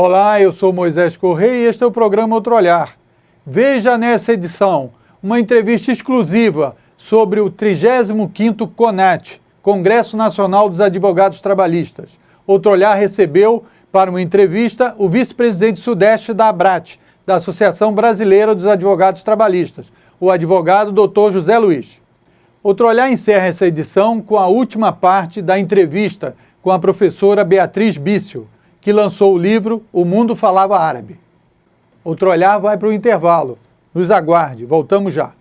Olá, eu sou Moisés Correia e este é o programa Outro Olhar. Veja nessa edição uma entrevista exclusiva sobre o 35º CONAT, Congresso Nacional dos Advogados Trabalhistas. Outro Olhar recebeu para uma entrevista o vice-presidente sudeste da ABRAT, da Associação Brasileira dos Advogados Trabalhistas, o advogado Dr. José Luiz. Outro Olhar encerra essa edição com a última parte da entrevista com a professora Beatriz Bício, que lançou o livro O Mundo Falava Árabe. Outro Olhar vai para o intervalo. Nos aguarde, voltamos já.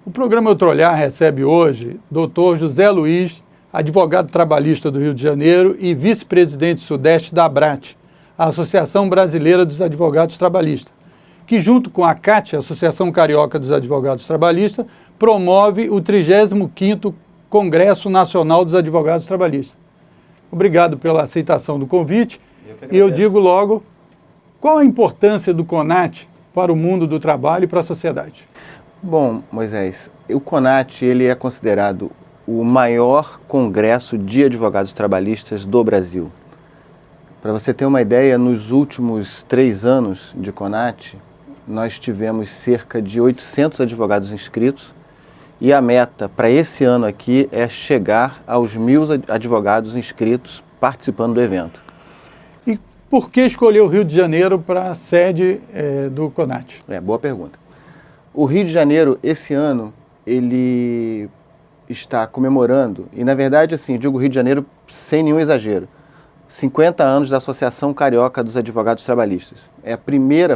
O programa Outro Olhar recebe hoje Dr. José Luiz, advogado trabalhista do Rio de Janeiro e vice-presidente sudeste da ABRAT, a Associação Brasileira dos Advogados Trabalhistas, que junto com a CAT, Associação Carioca dos Advogados Trabalhistas, promove o 35º Congresso Nacional dos Advogados Trabalhistas. Obrigado pela aceitação do convite. E eu digo logo, qual a importância do CONAT para o mundo do trabalho e para a sociedade? Bom, Moisés, o CONAT ele é considerado o maior congresso de advogados trabalhistas do Brasil. Para você ter uma ideia, nos últimos 3 anos de CONAT, nós tivemos cerca de 800 advogados inscritos e a meta para esse ano aqui é chegar aos 1.000 advogados inscritos participando do evento. E por que escolher o Rio de Janeiro para a sede do CONAT? Boa pergunta. O Rio de Janeiro, esse ano, ele está comemorando, e na verdade, assim, digo Rio de Janeiro sem nenhum exagero, 50 anos da Associação Carioca dos Advogados Trabalhistas.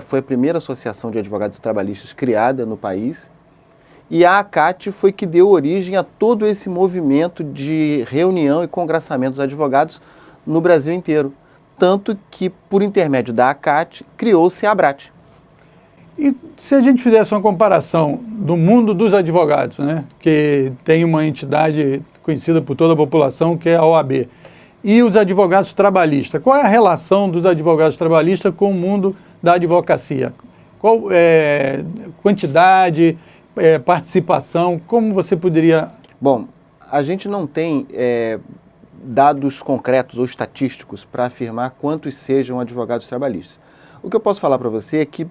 Foi a primeira associação de advogados trabalhistas criada no país, e a ACAT foi que deu origem a todo esse movimento de reunião e congraçamento dos advogados no Brasil inteiro. Tanto que, por intermédio da ACAT, criou-se a ABRAT. E se a gente fizesse uma comparação do mundo dos advogados, né, que tem uma entidade conhecida por toda a população, que é a OAB, e os advogados trabalhistas, qual é a relação dos advogados trabalhistas com o mundo da advocacia? Qual quantidade, participação, como você poderia... Bom, a gente não tem dados concretos ou estatísticos para afirmar quantos sejam advogados trabalhistas. O que eu posso falar para você é que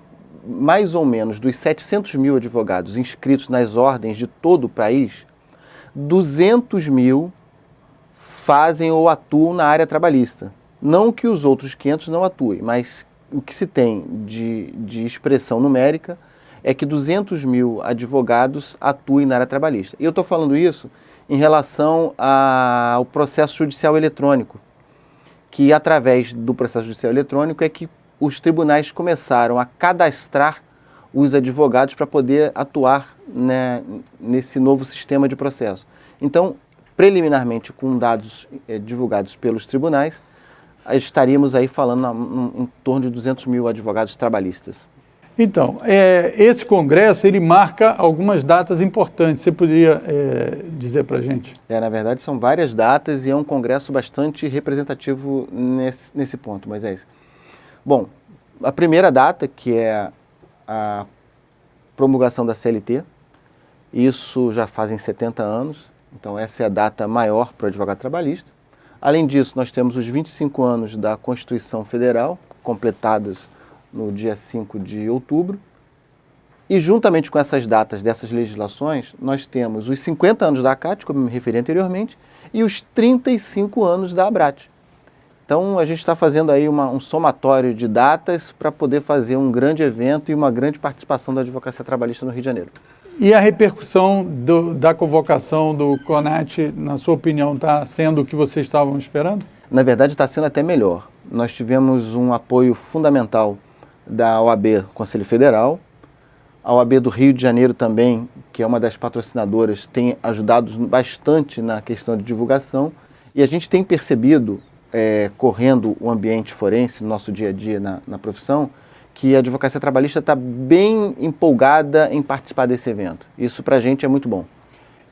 mais ou menos dos 700 mil advogados inscritos nas ordens de todo o país, 200 mil fazem ou atuam na área trabalhista. Não que os outros 500 não atuem, mas o que se tem de expressão numérica é que 200 mil advogados atuem na área trabalhista. E eu estou falando isso em relação ao processo judicial eletrônico, que através do processo judicial eletrônico é que os tribunais começaram a cadastrar os advogados para poder atuar, né, nesse novo sistema de processo. Então, preliminarmente, com dados divulgados pelos tribunais, estaríamos aí falando em torno de 200 mil advogados trabalhistas. Então, esse congresso, ele marca algumas datas importantes. Você poderia dizer para a gente? Na verdade, são várias datas e é um congresso bastante representativo nesse ponto, mas é isso. Bom, a primeira data, que é a promulgação da CLT, isso já fazem 70 anos, então essa é a data maior para o advogado trabalhista. Além disso, nós temos os 25 anos da Constituição Federal, completados no dia 5 de outubro. E juntamente com essas datas dessas legislações, nós temos os 50 anos da ACAT, como me referi anteriormente, e os 35 anos da ABRAT. Então, a gente está fazendo aí um somatório de datas para poder fazer um grande evento e uma grande participação da advocacia trabalhista no Rio de Janeiro. E a repercussão da convocação do CONAT, na sua opinião, está sendo o que vocês estavam esperando? Na verdade, está sendo até melhor. nós tivemos um apoio fundamental da OAB Conselho Federal. A OAB do Rio de Janeiro também, que é uma das patrocinadoras, tem ajudado bastante na questão de divulgação. E a gente tem percebido, correndo o ambiente forense, no nosso dia a dia na profissão, que a advocacia trabalhista está bem empolgada em participar desse evento. Isso para a gente é muito bom.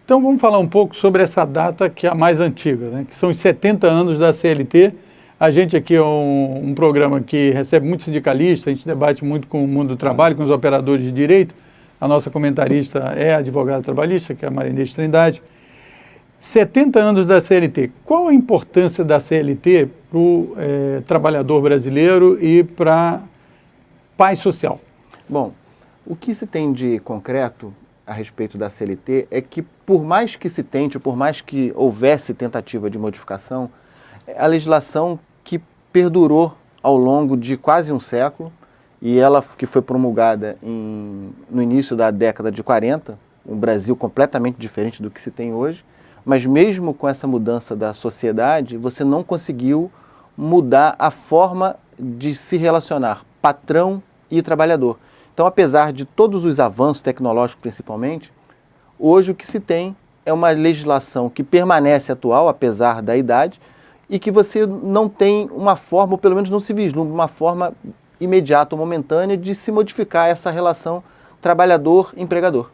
Então vamos falar um pouco sobre essa data que é a mais antiga, né? Que são os 70 anos da CLT. A gente aqui é um programa que recebe muitos sindicalistas, a gente debate muito com o mundo do trabalho, com os operadores de direito. A nossa comentarista é a advogada trabalhista, que é a Marinês Trindade. 70 anos da CLT. Qual a importância da CLT para o trabalhador brasileiro e para paz social? Bom, o que se tem de concreto a respeito da CLT é que, por mais que se tente, por mais que houvesse tentativa de modificação, a legislação que perdurou ao longo de quase um século, e ela que foi promulgada no início da década de 40, um Brasil completamente diferente do que se tem hoje, mas mesmo com essa mudança da sociedade, você não conseguiu mudar a forma de se relacionar patrão e trabalhador. Então, apesar de todos os avanços tecnológicos principalmente, hoje o que se tem é uma legislação que permanece atual, apesar da idade, e que você não tem uma forma, ou pelo menos não se vislumbra uma forma imediata ou momentânea de se modificar essa relação trabalhador-empregador.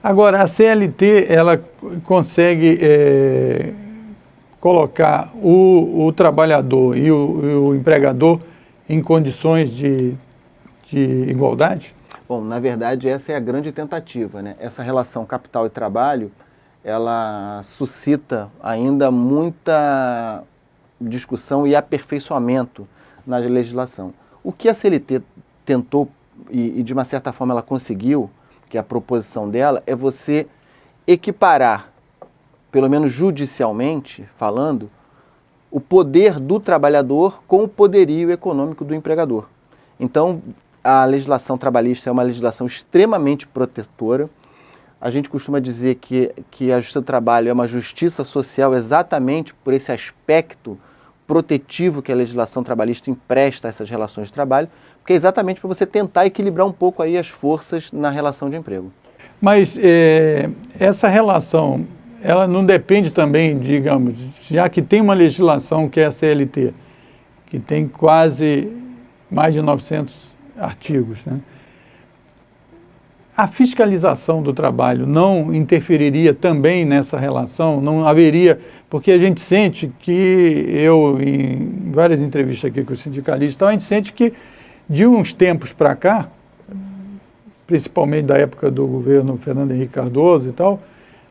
Agora, a CLT, ela consegue colocar o trabalhador e o empregador em condições de igualdade? Bom, na verdade, essa é a grande tentativa, né? Essa relação capital e trabalho, ela suscita ainda muita discussão e aperfeiçoamento na legislação. O que a CLT tentou, e de uma certa forma ela conseguiu, que a proposição dela é você equiparar, pelo menos judicialmente falando, o poder do trabalhador com o poderio econômico do empregador. Então, a legislação trabalhista é uma legislação extremamente protetora. A gente costuma dizer que a Justiça do Trabalho é uma justiça social exatamente por esse aspecto protetivo que a legislação trabalhista empresta a essas relações de trabalho, porque é exatamente para você tentar equilibrar um pouco aí as forças na relação de emprego. Mas essa relação, ela não depende também, digamos, já que tem uma legislação que é a CLT, que tem quase mais de 900 artigos, né? A fiscalização do trabalho não interferiria também nessa relação? Não haveria, porque a gente sente que, em várias entrevistas aqui com os sindicalistas, a gente sente que de uns tempos para cá, principalmente da época do governo Fernando Henrique Cardoso e tal,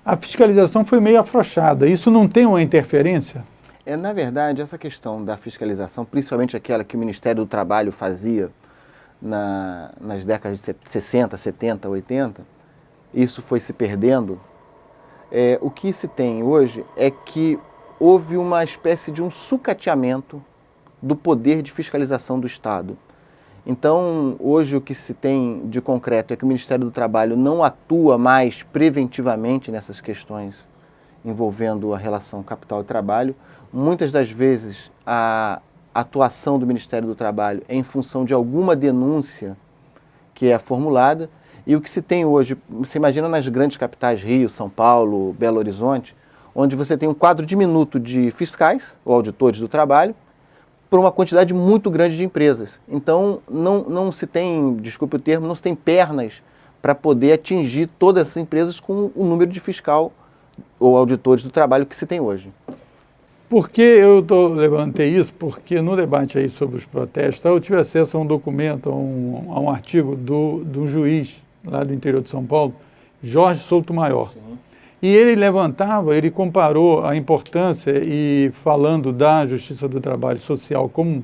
a fiscalização foi meio afrouxada. Isso não tem uma interferência? Na verdade, essa questão da fiscalização, principalmente aquela que o Ministério do Trabalho fazia nas décadas de 60, 70, 80, isso foi se perdendo. O que se tem hoje é que houve uma espécie de um sucateamento do poder de fiscalização do Estado. Então, hoje o que se tem de concreto é que o Ministério do Trabalho não atua mais preventivamente nessas questões envolvendo a relação capital e trabalho. Muitas das vezes a atuação do Ministério do Trabalho é em função de alguma denúncia que é formulada, e o que se tem hoje, você imagina nas grandes capitais, Rio, São Paulo, Belo Horizonte, onde você tem um quadro diminuto de fiscais ou auditores do trabalho por uma quantidade muito grande de empresas. Então, não se tem, desculpe o termo, não se tem pernas para poder atingir todas essas empresas com o número de fiscal ou auditores do trabalho que se tem hoje. Por que eu levantei isso? Porque no debate aí sobre os protestos, eu tive acesso a um documento, a um artigo de um juiz lá do interior de São Paulo, Jorge Souto-Maior. Sim. E ele comparou a importância, e falando da Justiça do Trabalho Social, como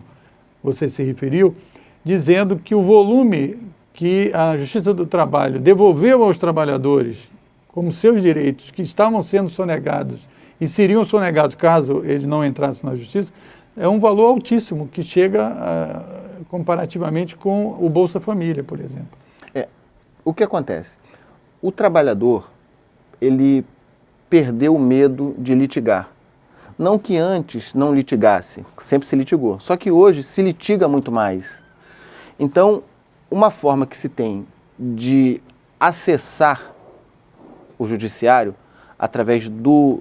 você se referiu, dizendo que o volume que a Justiça do Trabalho devolveu aos trabalhadores como seus direitos, que estavam sendo sonegados e seriam sonegados caso eles não entrassem na justiça, é um valor altíssimo, que chega comparativamente com o Bolsa Família, por exemplo. O que acontece? O trabalhador, ele perdeu o medo de litigar. Não que antes não litigasse, sempre se litigou, só que hoje se litiga muito mais. Então, uma forma que se tem de acessar o judiciário através do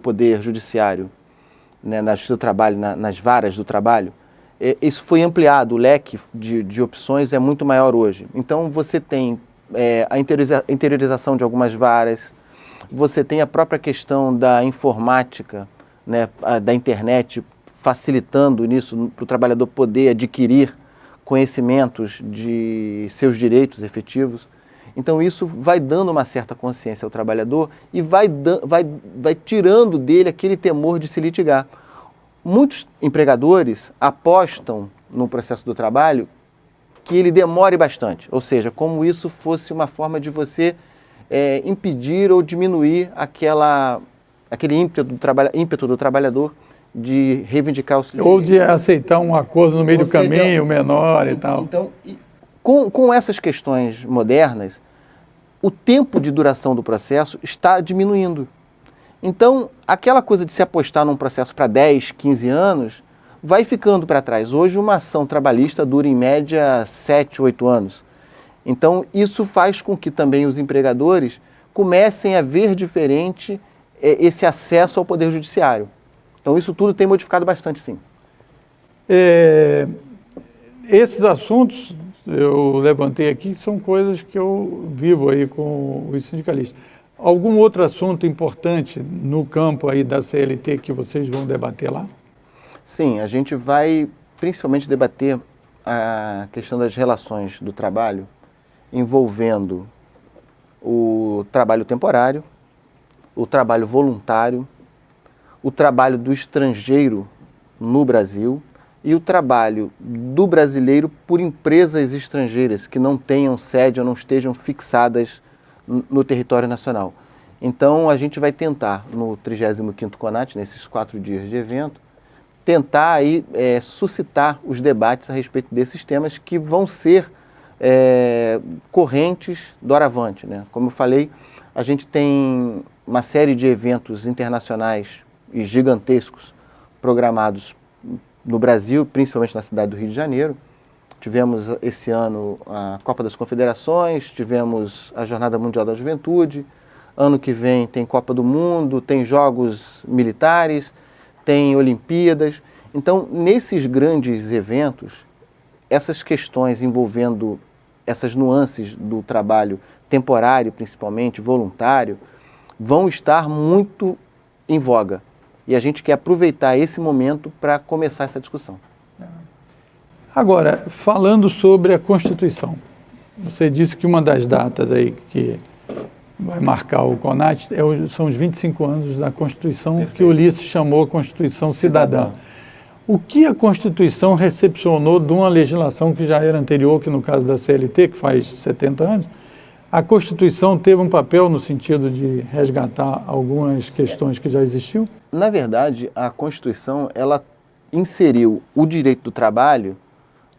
poder judiciário, né, na Justiça do Trabalho, nas varas do trabalho, isso foi ampliado, o leque de opções é muito maior hoje. Então você tem a interiorização de algumas varas, você tem a própria questão da informática, né, da internet, facilitando nisso para o trabalhador poder adquirir conhecimentos de seus direitos efetivos. Então isso vai dando uma certa consciência ao trabalhador e vai tirando dele aquele temor de se litigar. Muitos empregadores apostam no processo do trabalho que ele demore bastante, ou seja, como isso fosse uma forma de você impedir ou diminuir aquele ímpeto do trabalhador de reivindicar o seu direito. Ou de aceitar um acordo no meio do caminho, menor e tal. Então, com essas questões modernas, o tempo de duração do processo está diminuindo. Então, aquela coisa de se apostar num processo para 10, 15 anos, vai ficando para trás. Hoje, uma ação trabalhista dura, em média, 7, 8 anos. Então, isso faz com que também os empregadores comecem a ver diferente esse acesso ao Poder Judiciário. Então, isso tudo tem modificado bastante, sim. Esses assuntos, eu levantei aqui, são coisas que eu vivo aí com os sindicalistas. Algum outro assunto importante no campo aí da CLT que vocês vão debater lá? Sim, a gente vai principalmente debater a questão das relações do trabalho envolvendo o trabalho temporário, o trabalho voluntário, o trabalho do estrangeiro no Brasil e o trabalho do brasileiro por empresas estrangeiras que não tenham sede ou não estejam fixadas no território nacional. Então, a gente vai tentar, no 35º CONAT, nesses 4 dias de evento, tentar aí, suscitar os debates a respeito desses temas que vão ser correntes doravante, né? Como eu falei, a gente tem uma série de eventos internacionais e gigantescos programados no Brasil, principalmente na cidade do Rio de Janeiro. Tivemos esse ano a Copa das Confederações, tivemos a Jornada Mundial da Juventude, ano que vem tem Copa do Mundo, tem Jogos Militares, tem Olimpíadas. Então, nesses grandes eventos, essas questões envolvendo essas nuances do trabalho temporário, principalmente, voluntário, vão estar muito em voga. E a gente quer aproveitar esse momento para começar essa discussão. Agora, falando sobre a Constituição, você disse que uma das datas aí que vai marcar o CONAT são os 25 anos da Constituição. Perfeito. Que o Ulisses chamou Constituição Cidadã. O que a Constituição recepcionou de uma legislação que já era anterior, que no caso da CLT, que faz 70 anos, a Constituição teve um papel no sentido de resgatar algumas questões que já existiam? Na verdade, a Constituição, ela inseriu o direito do trabalho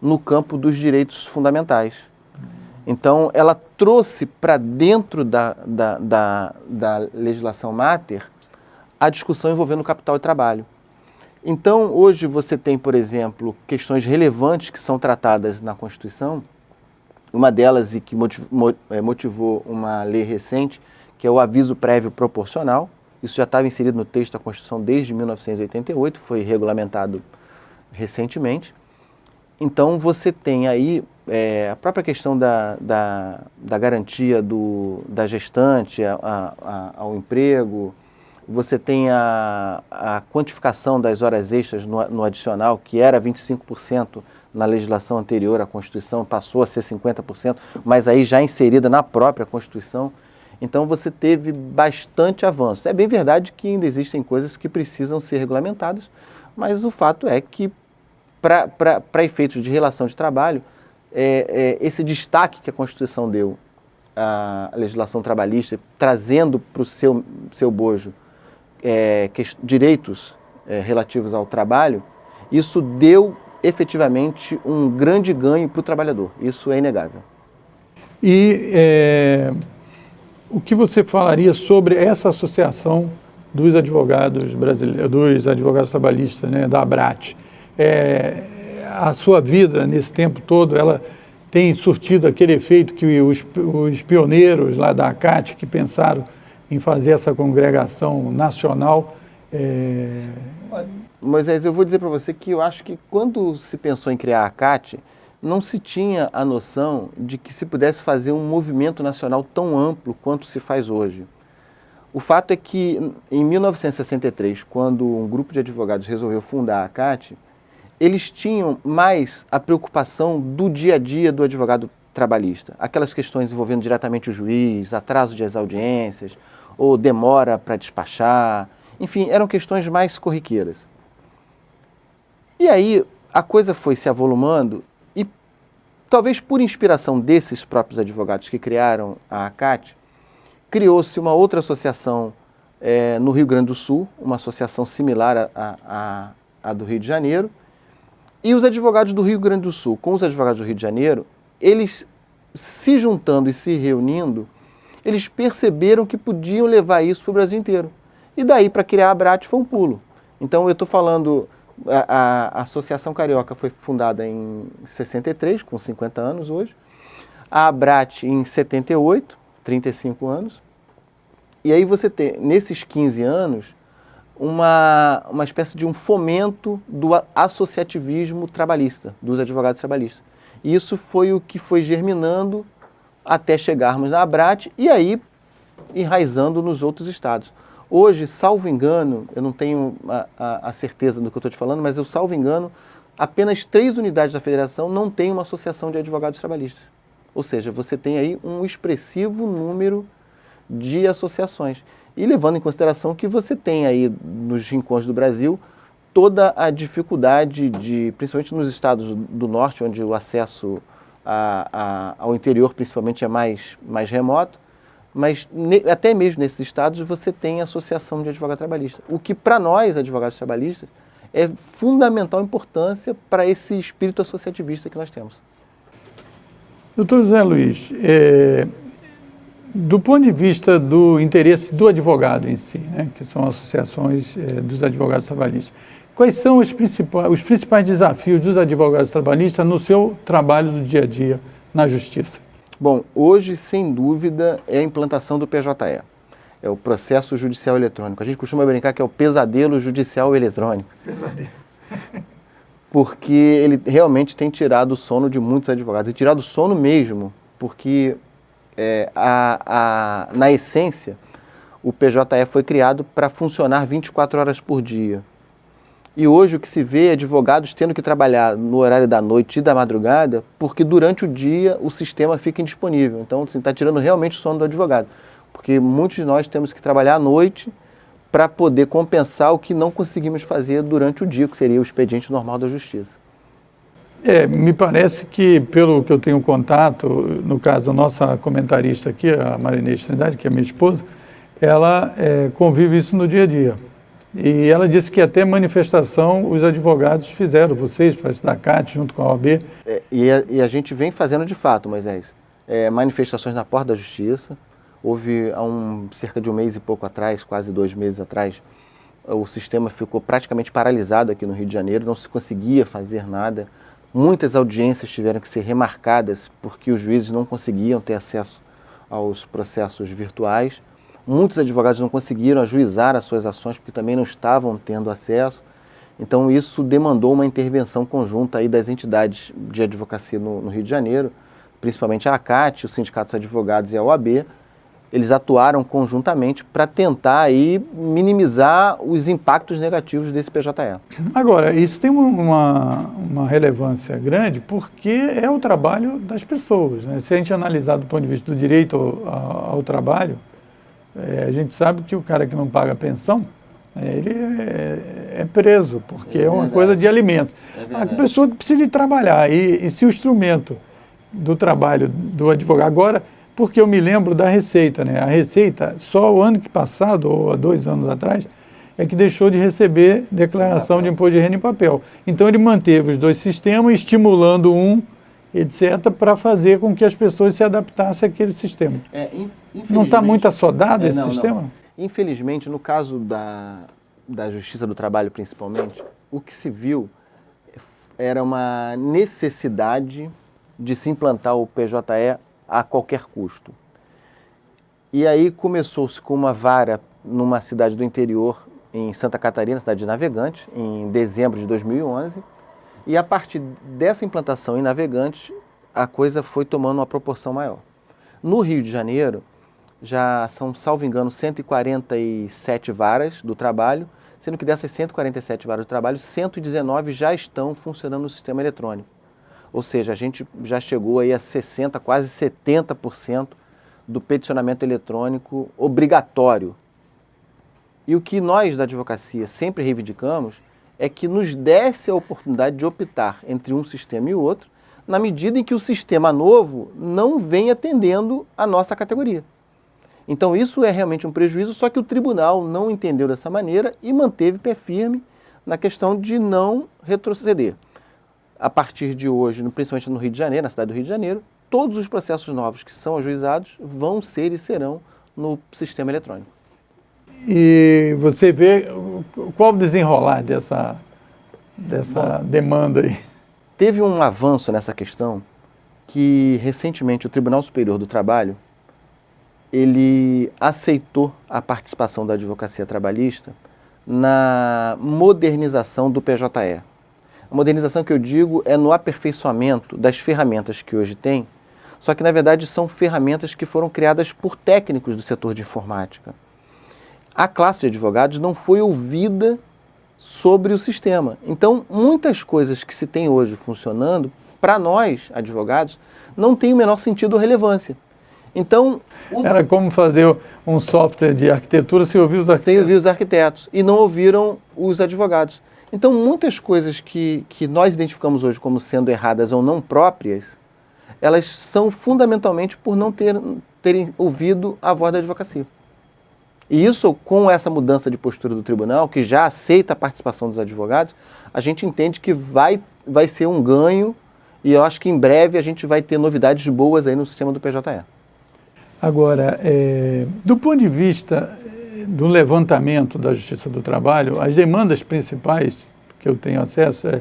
no campo dos direitos fundamentais. Então, ela trouxe para dentro da legislação máter a discussão envolvendo capital e trabalho. Então, hoje você tem, por exemplo, questões relevantes que são tratadas na Constituição. Uma delas, e que motivou uma lei recente, que é o aviso prévio proporcional. Isso já estava inserido no texto da Constituição desde 1988, foi regulamentado recentemente. Então, você tem aí a própria questão da garantia da gestante ao emprego, você tem a quantificação das horas extras no adicional, que era 25% na legislação anterior à Constituição, passou a ser 50%, mas aí já inserida na própria Constituição. Então você teve bastante avanço. É bem verdade que ainda existem coisas que precisam ser regulamentadas, mas o fato é que, para efeitos de relação de trabalho, esse destaque que a Constituição deu à legislação trabalhista, trazendo para o seu bojo direitos relativos ao trabalho, isso deu efetivamente um grande ganho para o trabalhador. Isso é inegável. E o que você falaria sobre essa associação dos advogados brasileiros, dos advogados trabalhistas, né, da ABRAT. A sua vida, nesse tempo todo, ela tem surtido aquele efeito que os pioneiros lá da ACAT, que pensaram em fazer essa congregação nacional... Moisés, eu vou dizer para você que eu acho que quando se pensou em criar a ACAT, não se tinha a noção de que se pudesse fazer um movimento nacional tão amplo quanto se faz hoje. O fato é que, em 1963, quando um grupo de advogados resolveu fundar a ACAT, eles tinham mais a preocupação do dia a dia do advogado trabalhista. Aquelas questões envolvendo diretamente o juiz, atraso das audiências, ou demora para despachar, enfim, eram questões mais corriqueiras. E aí a coisa foi se avolumando e, talvez por inspiração desses próprios advogados que criaram a ACAT, criou-se uma outra associação no Rio Grande do Sul, uma associação similar à do Rio de Janeiro, e os advogados do Rio Grande do Sul com os advogados do Rio de Janeiro, eles se juntando e se reunindo, eles perceberam que podiam levar isso para o Brasil inteiro. E daí, para criar a ABRAT, foi um pulo. Então, eu estou falando, a Associação Carioca foi fundada em 63, com 50 anos hoje, a ABRAT em 78, 35 anos, e aí você tem, nesses 15 anos, uma espécie de um fomento do associativismo trabalhista, dos advogados trabalhistas. E isso foi o que foi germinando até chegarmos na ABRAT e aí enraizando nos outros estados. Hoje, salvo engano, eu não tenho a certeza do que eu estou te falando, mas eu salvo engano, apenas 3 unidades da federação não têm uma associação de advogados trabalhistas. Ou seja, você tem aí um expressivo número de associações. E levando em consideração que você tem aí nos rincões do Brasil toda a dificuldade principalmente nos estados do norte, onde o acesso ao interior principalmente é mais remoto, mas até mesmo nesses estados você tem associação de advogado trabalhista. O que para nós, advogados trabalhistas, é fundamental importância para esse espírito associativista que nós temos. Doutor José Luiz, do ponto de vista do interesse do advogado em si, né, que são associações dos advogados trabalhistas, quais são os principais desafios dos advogados trabalhistas no seu trabalho do dia a dia na Justiça? Bom, hoje, sem dúvida, é a implantação do PJE. É o processo judicial eletrônico. A gente costuma brincar que é o pesadelo judicial eletrônico. Pesadelo. Porque ele realmente tem tirado o sono de muitos advogados. E tirado o sono mesmo, porque, na essência, o PJE foi criado para funcionar 24 horas por dia. E hoje o que se vê é advogados tendo que trabalhar no horário da noite e da madrugada, porque durante o dia o sistema fica indisponível. Então, assim, está tirando realmente o sono do advogado. Porque muitos de nós temos que trabalhar à noite para poder compensar o que não conseguimos fazer durante o dia, que seria o expediente normal da Justiça. Me parece que, pelo que eu tenho contato, no caso, a nossa comentarista aqui, a Marinês Trindade, que é minha esposa, ela convive isso no dia a dia. E ela disse que até manifestação os advogados fizeram, vocês, para da ACAT, junto com a OAB. E a gente vem fazendo de fato, Moisés, manifestações na porta da Justiça. Houve há cerca de um mês e pouco atrás, quase 2 meses atrás, o sistema ficou praticamente paralisado aqui no Rio de Janeiro, não se conseguia fazer nada. Muitas audiências tiveram que ser remarcadas porque os juízes não conseguiam ter acesso aos processos virtuais. Muitos advogados não conseguiram ajuizar as suas ações porque também não estavam tendo acesso. Então isso demandou uma intervenção conjunta aí das entidades de advocacia no Rio de Janeiro, principalmente a ACAT, o Sindicato dos Advogados e a OAB. Eles atuaram conjuntamente para tentar aí minimizar os impactos negativos desse PJE. Agora, isso tem uma relevância grande porque é o trabalho das pessoas, né? Se a gente analisar do ponto de vista do direito ao trabalho, a gente sabe que o cara que não paga pensão, ele é preso, porque é uma coisa de alimento. A pessoa que precisa de trabalhar, e se o instrumento do trabalho do advogado agora, porque eu me lembro da Receita, né? A Receita, só o ano que passado, ou há 2 anos atrás, é que deixou de receber declaração de imposto de renda em papel. Então ele manteve os 2 sistemas, estimulando etc., para fazer com que as pessoas se adaptassem àquele sistema. Não está muito assodado esse sistema? Infelizmente, no caso da Justiça do Trabalho, principalmente, o que se viu era uma necessidade de se implantar o PJE a qualquer custo. E aí começou-se com uma vara numa cidade do interior, em Santa Catarina, cidade de Navegantes, em dezembro de 2011, e a partir dessa implantação em Navegantes, a coisa foi tomando uma proporção maior. No Rio de Janeiro, já são, salvo engano, 147 varas do trabalho, sendo que dessas 147 varas do trabalho, 119 já estão funcionando no sistema eletrônico. Ou seja, a gente já chegou aí a 60%, quase 70% do peticionamento eletrônico obrigatório. E o que nós da advocacia sempre reivindicamos é que nos desse a oportunidade de optar entre um sistema e o outro, na medida em que o sistema novo não vem atendendo a nossa categoria. Então isso é realmente um prejuízo, só que o tribunal não entendeu dessa maneira e manteve pé firme na questão de não retroceder. A partir de hoje, principalmente no Rio de Janeiro, na cidade do Rio de Janeiro, todos os processos novos que são ajuizados vão ser e serão no sistema eletrônico. E você vê qual o desenrolar dessa demanda aí? Teve um avanço nessa questão que, recentemente, o Tribunal Superior do Trabalho ele aceitou a participação da advocacia trabalhista na modernização do PJE. A modernização que eu digo é no aperfeiçoamento das ferramentas que hoje tem, só que, na verdade, são ferramentas que foram criadas por técnicos do setor de informática. A classe de advogados não foi ouvida sobre o sistema. Então, muitas coisas que se tem hoje funcionando, para nós, advogados, não tem o menor sentido ou relevância. Então, era como fazer um software de arquitetura sem ouvir os arquitetos. Sem ouvir os arquitetos. E não ouviram os advogados. Então, muitas coisas que nós identificamos hoje como sendo erradas ou não próprias, elas são fundamentalmente por não terem ouvido a voz da advocacia. E isso, com essa mudança de postura do tribunal, que já aceita a participação dos advogados, a gente entende que vai ser um ganho e eu acho que em breve a gente vai ter novidades boas aí no sistema do PJE. Agora, do ponto de vista do levantamento da Justiça do Trabalho, as demandas principais que eu tenho acesso é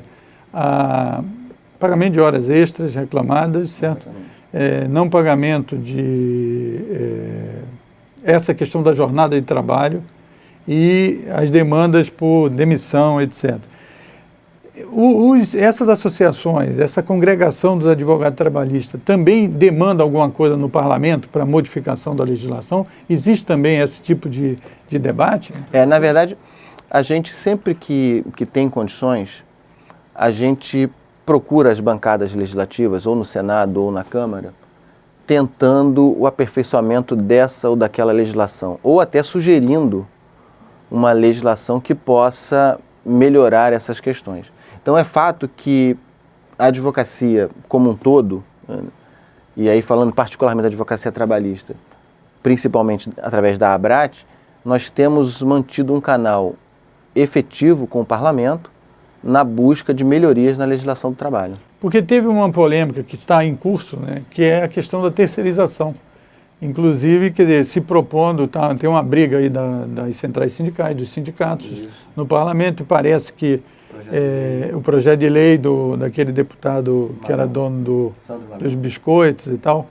a pagamento de horas extras reclamadas, certo? Não pagamento de... essa questão da jornada de trabalho e as demandas por demissão, etc. Essas associações, essa congregação dos advogados trabalhistas também demanda alguma coisa no parlamento para modificação da legislação? Existe também esse tipo de debate? Na verdade, a gente sempre que tem condições, a gente procura as bancadas legislativas, ou no Senado ou na Câmara, tentando o aperfeiçoamento dessa ou daquela legislação, ou até sugerindo uma legislação que possa melhorar essas questões. Então é fato que a advocacia como um todo, e aí falando particularmente da advocacia trabalhista, principalmente através da ABRAT, nós temos mantido um canal efetivo com o parlamento na busca de melhorias na legislação do trabalho. Porque teve uma polêmica que está em curso, né, que é a questão da terceirização. Inclusive, quer dizer, se propondo, tem uma briga aí das centrais sindicais, dos sindicatos no parlamento, e parece que o projeto de lei daquele deputado que era dono dos biscoitos e tal,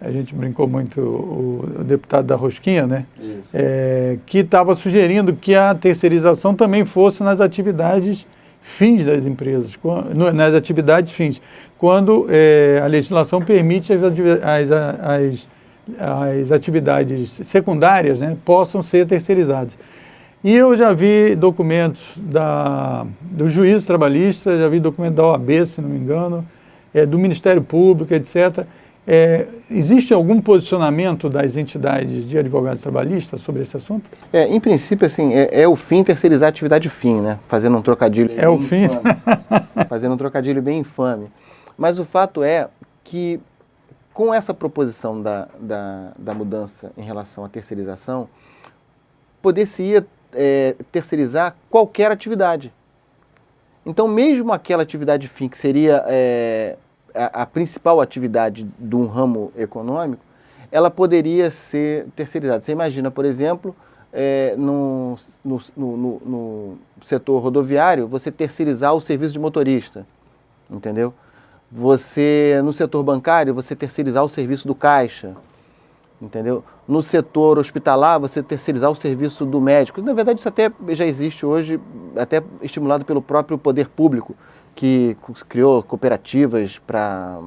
a gente brincou muito, o deputado da Rosquinha, né? Que estava sugerindo que a terceirização também fosse nas atividades fins das empresas, nas atividades fins, quando a legislação permite as atividades secundárias, né, possam ser terceirizadas. E eu já vi documentos do juiz trabalhista, já vi documentos da OAB, se não me engano, do Ministério Público, etc. Existe algum posicionamento das entidades de advogados trabalhistas sobre esse assunto? Em princípio, assim, é o fim terceirizar a atividade fim, né? Fazendo um trocadilho bem o fim? Fazendo um trocadilho bem infame. Mas o fato é que, com essa proposição da mudança em relação à terceirização, poder-se-ia terceirizar qualquer atividade. Então, mesmo aquela atividade fim, que seria a principal atividade de um ramo econômico, ela poderia ser terceirizada. Você imagina, por exemplo, no setor rodoviário, você terceirizar o serviço de motorista, entendeu? Você, no setor bancário, você terceirizar o serviço do caixa, entendeu? No setor hospitalar, você terceirizar o serviço do médico. Na verdade, isso até já existe hoje, até estimulado pelo próprio poder público, que criou cooperativas para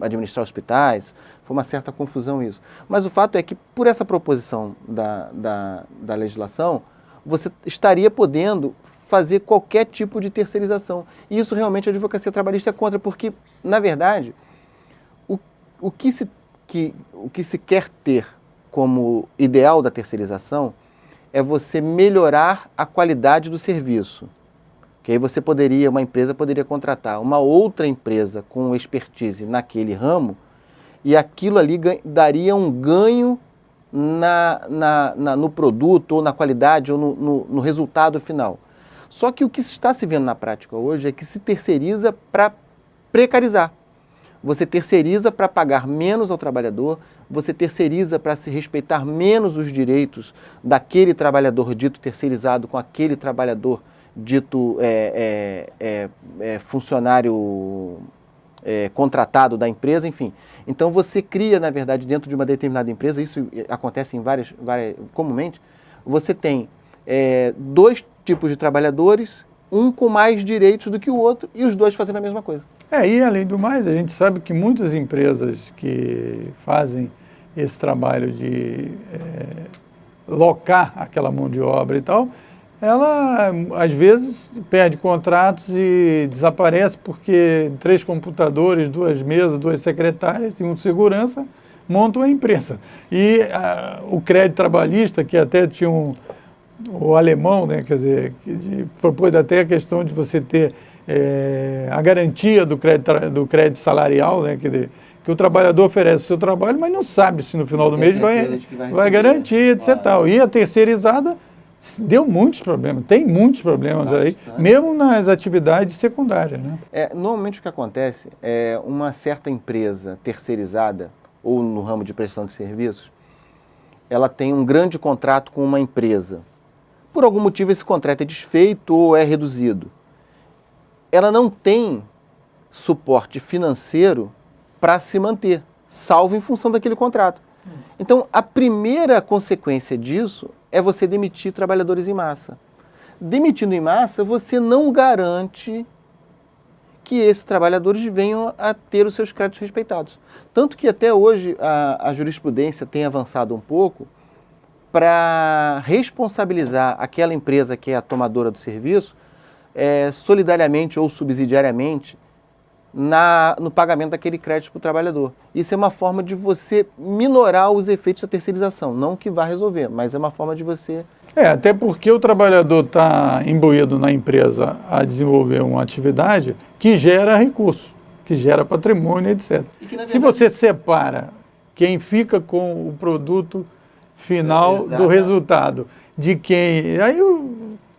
administrar hospitais. Foi uma certa confusão isso. Mas o fato é que, por essa proposição da legislação, você estaria podendo fazer qualquer tipo de terceirização. E isso realmente a advocacia trabalhista é contra, porque, na verdade, o que se quer ter como ideal da terceirização é você melhorar a qualidade do serviço. Que aí você uma empresa poderia contratar uma outra empresa com expertise naquele ramo e aquilo ali daria um ganho no produto, ou na qualidade, ou no resultado final. Só que o que está se vendo na prática hoje é que se terceiriza para precarizar. Você terceiriza para pagar menos ao trabalhador, você terceiriza para se respeitar menos os direitos daquele trabalhador dito terceirizado com aquele trabalhador dito funcionário contratado da empresa, enfim. Então você cria, na verdade, dentro de uma determinada empresa, isso acontece em várias comumente, você tem dois tipos de trabalhadores, um com mais direitos do que o outro, e os dois fazendo a mesma coisa. E além do mais, a gente sabe que muitas empresas que fazem esse trabalho de locar aquela mão de obra e tal, ela às vezes perde contratos e desaparece porque 3 computadores, 2 mesas, 2 secretárias e um segurança montam a empresa. E o crédito trabalhista, que até tinha o alemão, né, quer dizer, que propôs até a questão de você ter a garantia do crédito salarial, né, que o trabalhador oferece o seu trabalho, mas não sabe se no final do mês vai garantir, etc. Tal. E a terceirizada deu muitos problemas, tem muitos problemas aí, mesmo nas atividades secundárias, né? Normalmente o que acontece é uma certa empresa terceirizada, ou no ramo de prestação de serviços, ela tem um grande contrato com uma empresa. Por algum motivo esse contrato é desfeito ou é reduzido. Ela não tem suporte financeiro para se manter, salvo em função daquele contrato. Então, a primeira consequência disso é você demitir trabalhadores em massa. Demitindo em massa, você não garante que esses trabalhadores venham a ter os seus créditos respeitados. Tanto que até hoje a jurisprudência tem avançado um pouco para responsabilizar aquela empresa que é a tomadora do serviço, solidariamente ou subsidiariamente, no pagamento daquele crédito para o trabalhador. Isso é uma forma de você minorar os efeitos da terceirização. Não que vá resolver, mas é uma forma de você... até porque o trabalhador está imbuído na empresa a desenvolver uma atividade que gera recurso, que gera patrimônio, etc. Se você separa quem fica com o produto final do resultado de quem... Aí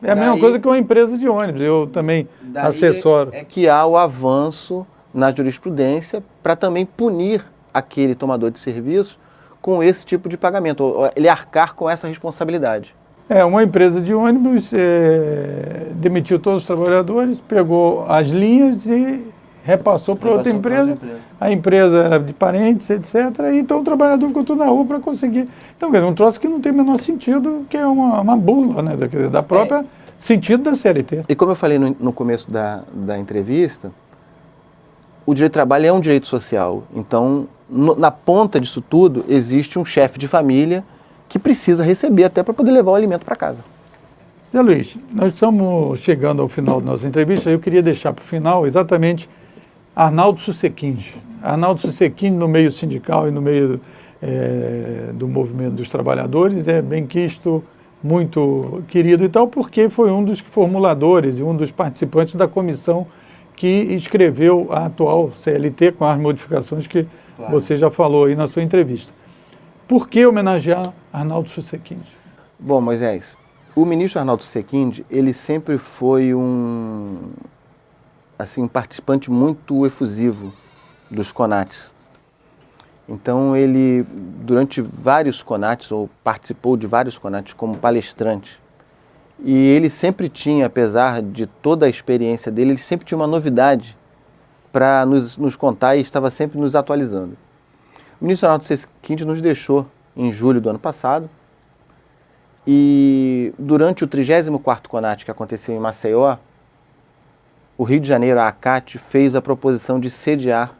é a mesma coisa que uma empresa de ônibus, eu também assessoro. É que há o avanço na jurisprudência para também punir aquele tomador de serviço com esse tipo de pagamento, ele arcar com essa responsabilidade. Uma empresa de ônibus demitiu todos os trabalhadores, pegou as linhas e repassou para outra empresa. A empresa era de parentes, etc. E então o trabalhador ficou tudo na rua para conseguir. Então, é um troço que não tem o menor sentido, que é uma bula, né, da própria sentido da CLT. E como eu falei no começo da entrevista, o direito do trabalho é um direito social. Então, na ponta disso tudo, existe um chefe de família que precisa receber até para poder levar o alimento para casa. Zé Luiz, nós estamos chegando ao final da nossa entrevista. Eu queria deixar para o final exatamente Arnaldo Susequinde. Arnaldo Susequinde, no meio sindical e no meio do movimento dos trabalhadores, é benquisto, muito querido e tal, porque foi um dos formuladores e um dos participantes da comissão que escreveu a atual CLT com as modificações que você já falou aí na sua entrevista. Por que homenagear Arnaldo Susequinde? Bom, Moisés, o ministro Arnaldo Susequinde, ele sempre foi um participante muito efusivo dos CONATs. Então ele, durante vários CONATs, ou participou de vários CONATs como palestrante, e ele sempre tinha, apesar de toda a experiência dele, ele sempre tinha uma novidade para nos contar e estava sempre nos atualizando. O ministro Arnaldo Sequinti nos deixou em julho do ano passado, e durante o 34º CONAT que aconteceu em Maceió, o Rio de Janeiro, a ACAT, fez a proposição de sediar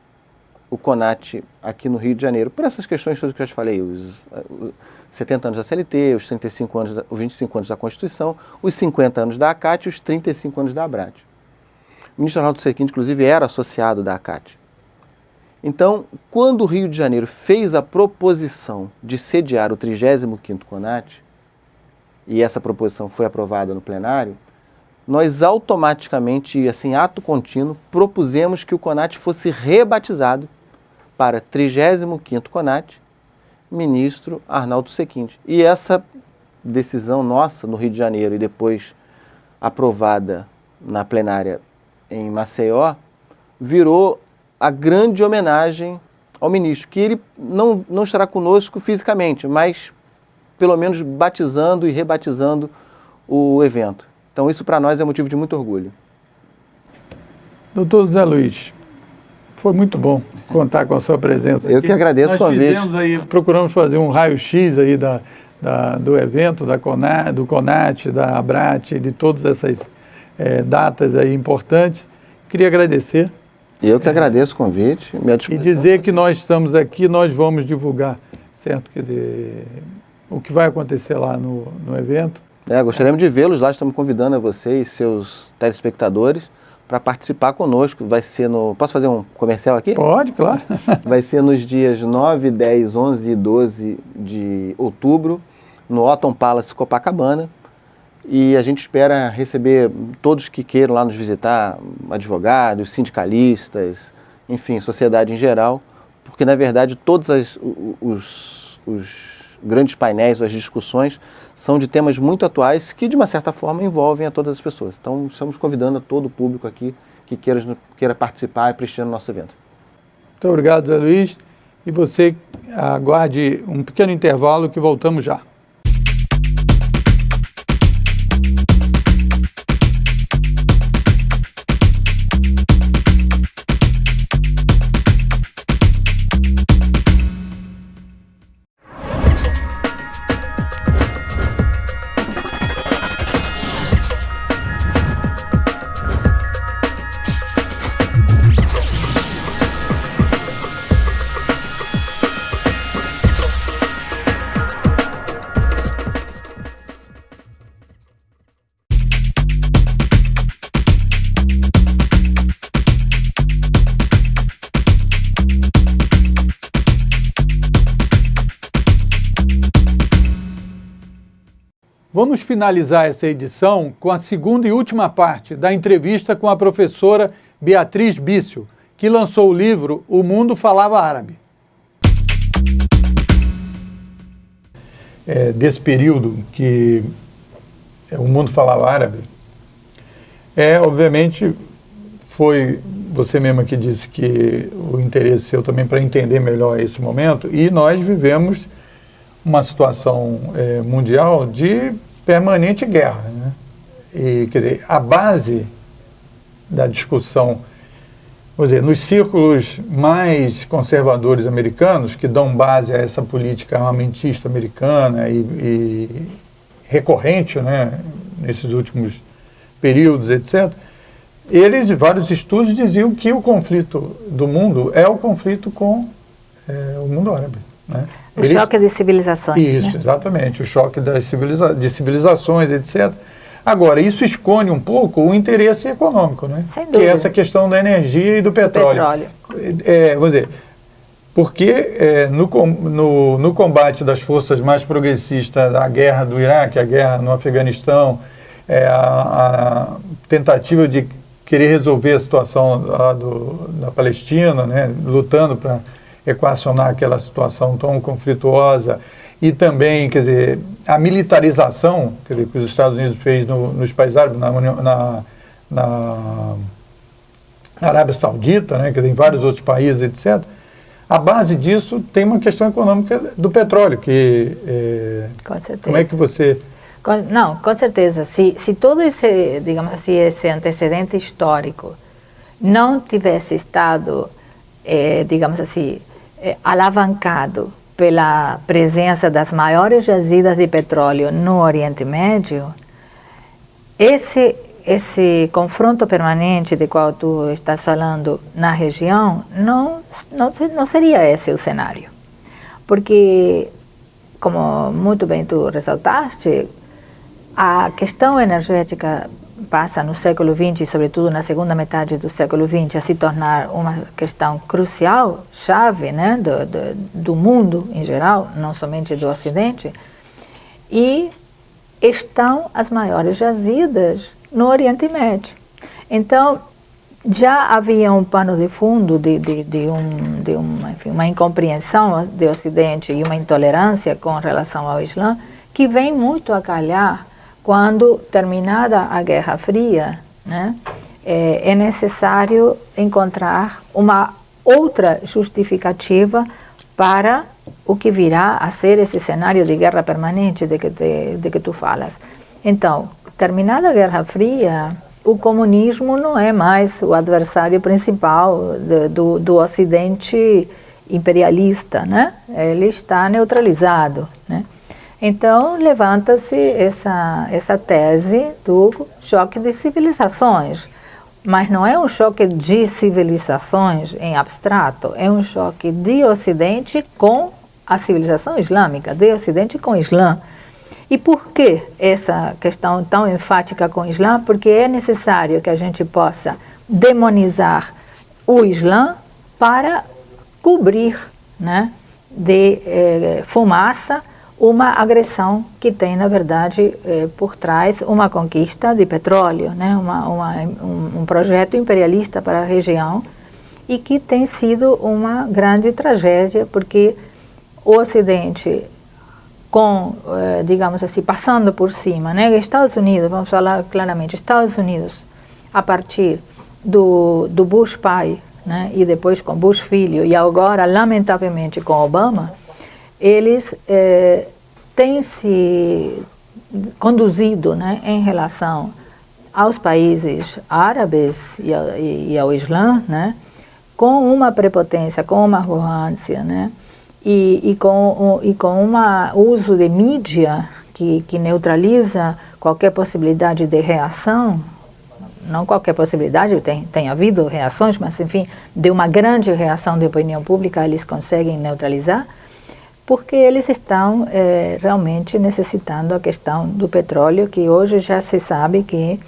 o CONAT aqui no Rio de Janeiro, por essas questões todas que eu já te falei, os 70 anos da CLT, os 35 anos, os 25 anos da Constituição, os 50 anos da ACAT e os 35 anos da ABRAT. O ministro Arnaldo Sequinti, inclusive, era associado da ACAT. Então, quando o Rio de Janeiro fez a proposição de sediar o 35º CONAT, e essa proposição foi aprovada no plenário, nós automaticamente, assim, ato contínuo, propusemos que o CONAT fosse rebatizado para 35º CONAT, ministro Arnaldo Sequinti. E essa decisão nossa no Rio de Janeiro e depois aprovada na plenária em Maceió, virou a grande homenagem ao ministro, que ele não estará conosco fisicamente, mas pelo menos batizando e rebatizando o evento. Então isso para nós é motivo de muito orgulho. Doutor Zé Luiz, foi muito bom contar com a sua presença aqui. Eu que agradeço o convite. Procuramos fazer um raio-x aí do evento, do CONAT, da ABRAT, de todas essas datas aí importantes. Queria agradecer. Eu que agradeço o convite. E dizer que nós estamos aqui, nós vamos divulgar, certo? Quer dizer, o que vai acontecer lá no evento. Gostaríamos de vê-los lá, estamos convidando a vocês, seus telespectadores, para participar conosco. Vai ser no... Posso fazer um comercial aqui? Pode, claro. Vai ser nos dias 9, 10, 11 e 12 de outubro, no Otton Palace, Copacabana. E a gente espera receber todos que queiram lá nos visitar, advogados, sindicalistas, enfim, sociedade em geral, porque, na verdade, todos os grandes painéis, as discussões, são de temas muito atuais que, de uma certa forma, envolvem a todas as pessoas. Então, estamos convidando a todo o público aqui que queira participar e prestigiar no nosso evento. Muito obrigado, Zé Luiz. E você aguarde um pequeno intervalo que voltamos já. Vamos finalizar essa edição com a segunda e última parte da entrevista com a professora Beatriz Bício, que lançou o livro O Mundo Falava Árabe. Desse período que o mundo falava árabe, obviamente, foi você mesma que disse que o interesse seu também para entender melhor esse momento, e nós vivemos uma situação mundial de permanente guerra, né? E, quer dizer, a base da discussão, vamos dizer, nos círculos mais conservadores americanos, que dão base a essa política armamentista americana e recorrente, né, nesses últimos períodos, etc., eles, vários estudos diziam que o conflito do mundo é o conflito com o mundo árabe, né? O choque de civilizações. Isso, né? Exatamente, o choque de civilizações, etc. Agora, isso esconde um pouco o interesse econômico, né? Sem dúvida. Que é essa questão da energia e do petróleo. Vamos dizer, porque no combate das forças mais progressistas, a guerra do Iraque, a guerra no Afeganistão, a tentativa de querer resolver a situação lá da Palestina, né? Lutando para equacionar aquela situação tão conflituosa, e também, quer dizer, a militarização, quer dizer, que os Estados Unidos fez nos países árabes, na Arábia Saudita, né, quer dizer, em vários outros países, etc., a base disso tem uma questão econômica do petróleo, que... Com certeza. Como é que você... Não, com certeza. Se todo esse, digamos assim, esse antecedente histórico não tivesse estado, digamos assim, alavancado pela presença das maiores jazidas de petróleo no Oriente Médio, esse confronto permanente de qual tu estás falando na região não seria esse o cenário. Porque, como muito bem tu ressaltaste, a questão energética passa no século XX, e sobretudo na segunda metade do século XX, a se tornar uma questão crucial, chave, né, do mundo em geral, não somente do Ocidente, e estão as maiores jazidas no Oriente Médio. Então, já havia um pano de fundo enfim, uma incompreensão do Ocidente e uma intolerância com relação ao Islã, que vem muito a calhar quando, terminada a Guerra Fria, né, é necessário encontrar uma outra justificativa para o que virá a ser esse cenário de guerra permanente de que tu falas. Então, terminada a Guerra Fria, o comunismo não é mais o adversário principal do Ocidente imperialista, né? Ele está neutralizado, né? Então, levanta-se essa tese do choque de civilizações, mas não é um choque de civilizações em abstrato, é um choque de Ocidente com a civilização islâmica, de Ocidente com o Islã. E por que essa questão tão enfática com o Islã? Porque é necessário que a gente possa demonizar o Islã para cobrir, né, de fumaça uma agressão que tem, na verdade, por trás uma conquista de petróleo, né, um projeto imperialista para a região, e que tem sido uma grande tragédia, porque o Ocidente, digamos assim, passando por cima, né, Estados Unidos, vamos falar claramente, Estados Unidos, a partir do Bush pai, né, e depois com Bush filho, e agora, lamentavelmente, com Obama, eles têm se conduzido, né, em relação aos países árabes e ao Islã, né, com uma prepotência, com uma arrogância, né, e com um uso de mídia que neutraliza qualquer possibilidade de reação, não qualquer possibilidade, tem havido reações, mas enfim, de uma grande reação de opinião pública eles conseguem neutralizar, porque eles estão realmente necessitando a questão do petróleo, que hoje já se sabe que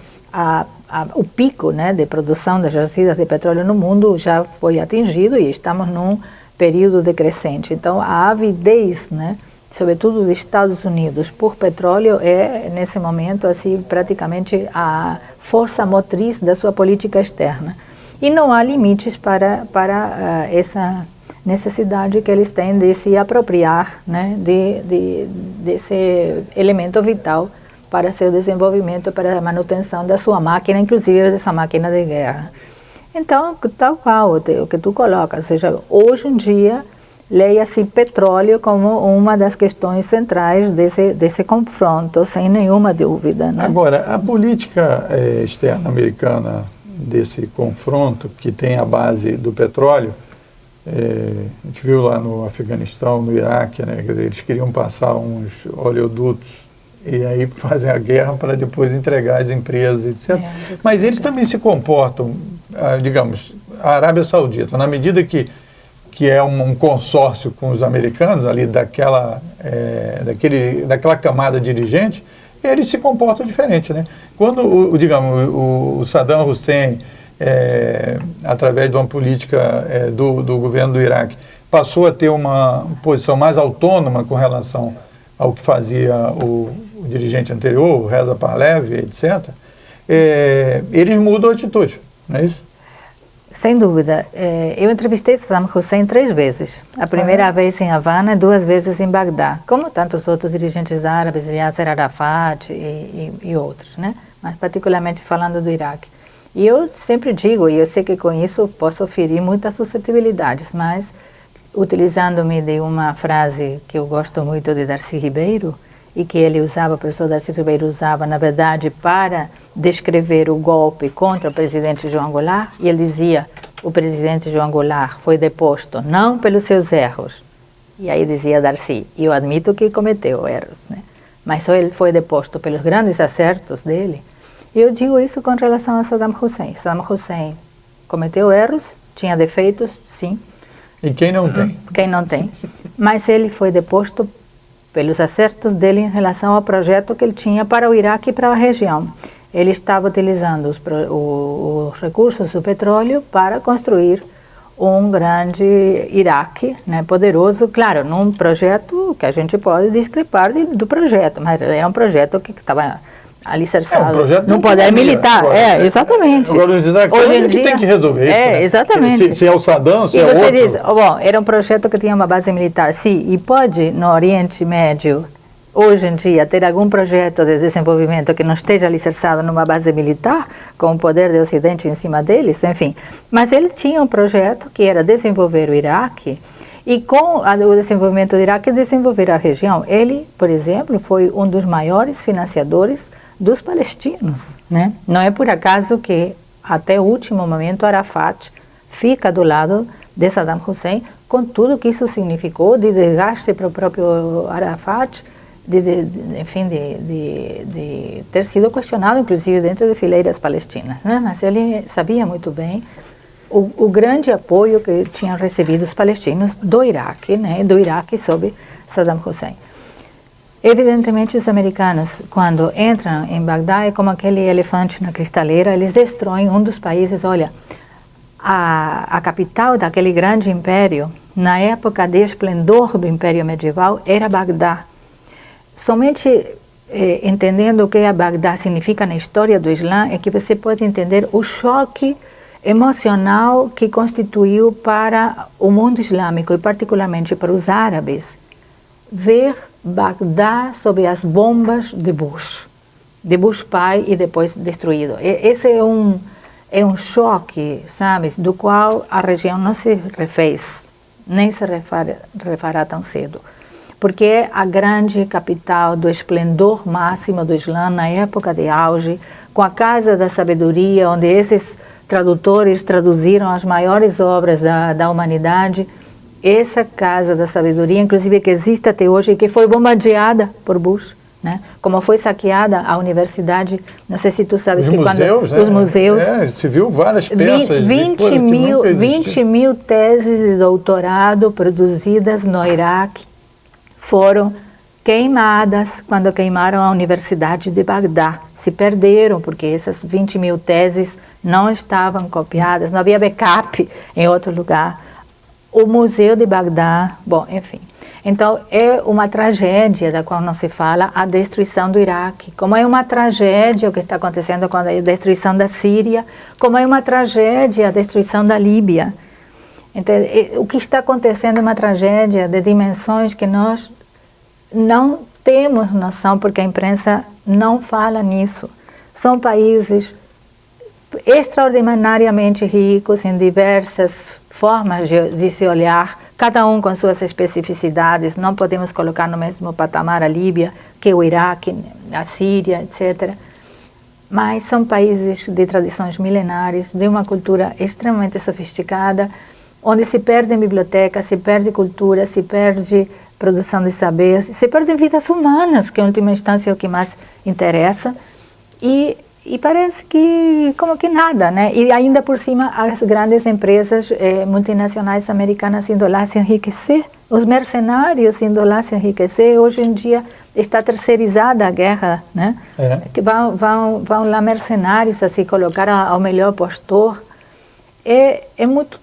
o pico, né, de produção das jazidas de petróleo no mundo já foi atingido e estamos num período decrescente. Então, a avidez, né, sobretudo dos Estados Unidos, por petróleo é, nesse momento, assim, praticamente a força motriz da sua política externa. E não há limites para essa necessidade que eles têm de se apropriar, né, desse elemento vital para seu desenvolvimento, para a manutenção da sua máquina, inclusive dessa máquina de guerra. Então, tal qual o que tu colocas, ou seja, hoje em dia, leia-se petróleo como uma das questões centrais desse confronto, sem nenhuma dúvida, né? Agora, a política externa americana desse confronto, que tem a base do petróleo, a gente viu lá no Afeganistão, no Iraque, né, quer dizer, eles queriam passar uns oleodutos e aí fazem a guerra para depois entregar as empresas, etc. Mas eles também se comportam, digamos, a Arábia Saudita, na medida que é um consórcio com os americanos, ali daquela camada dirigente, eles se comportam diferente, né? Quando, digamos, o Saddam Hussein, através de uma política do governo do Iraque, passou a ter uma posição mais autônoma com relação ao que fazia o dirigente anterior, o Reza Pahlavi, etc., eles mudam a atitude, não é isso? Sem dúvida. Eu entrevistei Saddam Hussein 3 vezes. A primeira vez em Havana e 2 vezes em Bagdá, como tantos outros dirigentes árabes, Yasser Arafat e outros, né? Mas particularmente falando do Iraque. E eu sempre digo, e eu sei que com isso posso ferir muitas suscetibilidades, mas utilizando-me de uma frase que eu gosto muito de Darcy Ribeiro, e que ele usava, o professor Darcy Ribeiro usava, na verdade, para descrever o golpe contra o presidente João Goulart, e ele dizia, o presidente João Goulart foi deposto não pelos seus erros, e aí dizia Darcy, eu admito que cometeu erros, né? Mas só ele foi deposto pelos grandes acertos dele. E eu digo isso com relação a Saddam Hussein. Saddam Hussein cometeu erros, tinha defeitos, sim. E quem não tem? Quem não tem. Mas ele foi deposto pelos acertos dele em relação ao projeto que ele tinha para o Iraque e para a região. Ele estava utilizando os recursos do petróleo para construir um grande Iraque, né, poderoso, claro, num projeto que a gente pode discrepar do projeto, mas era um projeto que estava alicerçado no poder militar. Exatamente. Agora, hoje em dia tem que resolver isso. Né? Exatamente. Se é o Saddam, se é outro. Diz, bom, era um projeto que tinha uma base militar, sim, e pode no Oriente Médio, hoje em dia, ter algum projeto de desenvolvimento que não esteja alicerçado numa base militar, com o poder do Ocidente em cima deles, enfim. Mas ele tinha um projeto que era desenvolver o Iraque, e com o desenvolvimento do Iraque, desenvolver a região. Ele, por exemplo, foi um dos maiores financiadores dos palestinos, né? Não é por acaso que, até o último momento, Arafat fica do lado de Saddam Hussein, com tudo que isso significou de desgaste para o próprio Arafat, enfim, de ter sido questionado, inclusive, dentro de fileiras palestinas, né? Mas ele sabia muito bem o grande apoio que tinham recebido os palestinos do Iraque, né? Do Iraque sob Saddam Hussein. Evidentemente, os americanos, quando entram em Bagdá, é como aquele elefante na cristaleira, eles destroem um dos países. Olha, a capital daquele grande império, na época de esplendor do Império Medieval, era Bagdá. Somente entendendo o que a Bagdá significa na história do Islã é que você pode entender o choque emocional que constituiu para o mundo islâmico e particularmente para os árabes ver Bagdá sob as bombas de Bush pai e depois destruído. Esse é um choque, sabe, do qual a região não se refez, nem se refará tão cedo. Porque é a grande capital do esplendor máximo do Islã na época de auge, com a Casa da Sabedoria, onde esses tradutores traduziram as maiores obras da humanidade. Essa Casa da Sabedoria, inclusive, que existe até hoje e que foi bombardeada por Bush, né? Como foi saqueada a universidade, não sei se tu sabes que museus, quando os museus... se viu várias peças 20 mil teses de doutorado produzidas no Iraque foram queimadas quando queimaram a Universidade de Bagdá. Se perderam, porque essas 20 mil teses não estavam copiadas, não havia backup em outro lugar. O Museu de Bagdá, bom, enfim. Então, é uma tragédia da qual não se fala a destruição do Iraque, como é uma tragédia o que está acontecendo com a destruição da Síria, como é uma tragédia a destruição da Líbia. Então, o que está acontecendo é uma tragédia de dimensões que nós não temos noção, porque a imprensa não fala nisso. São países extraordinariamente ricos em diversas formas de se olhar, cada um com suas especificidades. Não podemos colocar no mesmo patamar a Líbia que o Iraque, a Síria, etc. Mas são países de tradições milenares, de uma cultura extremamente sofisticada, onde se perdem bibliotecas, se perde cultura, se perde produção de saberes, se perdem vidas humanas, que em última instância é o que mais interessa, e parece que como que nada, né? E ainda por cima as grandes empresas multinacionais americanas indo lá se enriquecer, os mercenários indo lá se enriquecer. Hoje em dia está terceirizada a guerra, né? Que vão lá mercenários a se colocar ao melhor postor. É muito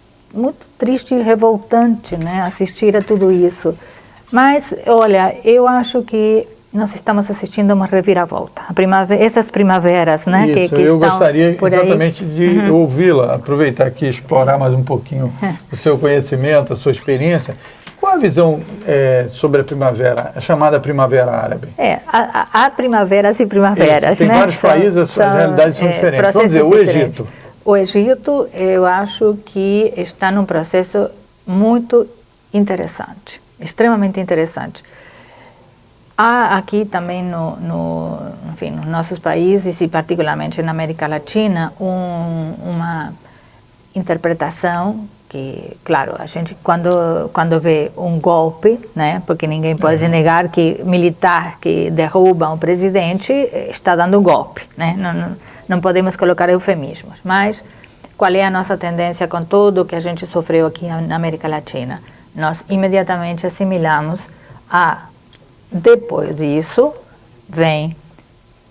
triste e revoltante, né, assistir a tudo isso. Mas, olha, eu acho que nós estamos assistindo a uma reviravolta. Essas primaveras, né, isso, que eu estão gostaria por exatamente de ouvi-la, aproveitar aqui e explorar mais um pouquinho o seu conhecimento, a sua experiência. Qual a visão sobre a primavera, a chamada primavera árabe? Há primaveras e primaveras, tem né? vários países, as realidades são diferentes. Vamos dizer, o Egito. O Egito, eu acho que está num processo muito interessante, extremamente interessante. Há aqui também, enfim, nos nossos países e particularmente na América Latina, uma interpretação que, claro, a gente quando vê um golpe, né, porque ninguém pode negar que militar que derruba um presidente está dando um golpe, né, não podemos colocar eufemismos, mas qual é a nossa tendência com tudo o que a gente sofreu aqui na América Latina? Nós imediatamente assimilamos depois disso, vem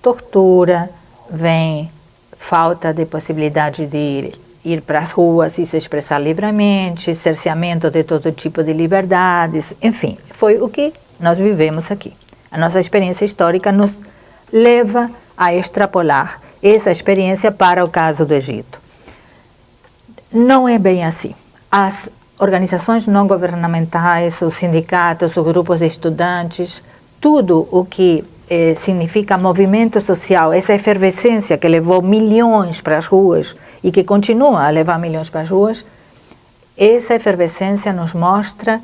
tortura, vem falta de possibilidade de ir para as ruas e se expressar livremente, cerceamento de todo tipo de liberdades, enfim, foi o que nós vivemos aqui. A nossa experiência histórica nos leva a extrapolar essa experiência para o caso do Egito. Não é bem assim. As organizações não governamentais, os sindicatos, os grupos de estudantes, tudo o que significa movimento social, essa efervescência que levou milhões para as ruas e que continua a levar milhões para as ruas, essa efervescência nos mostra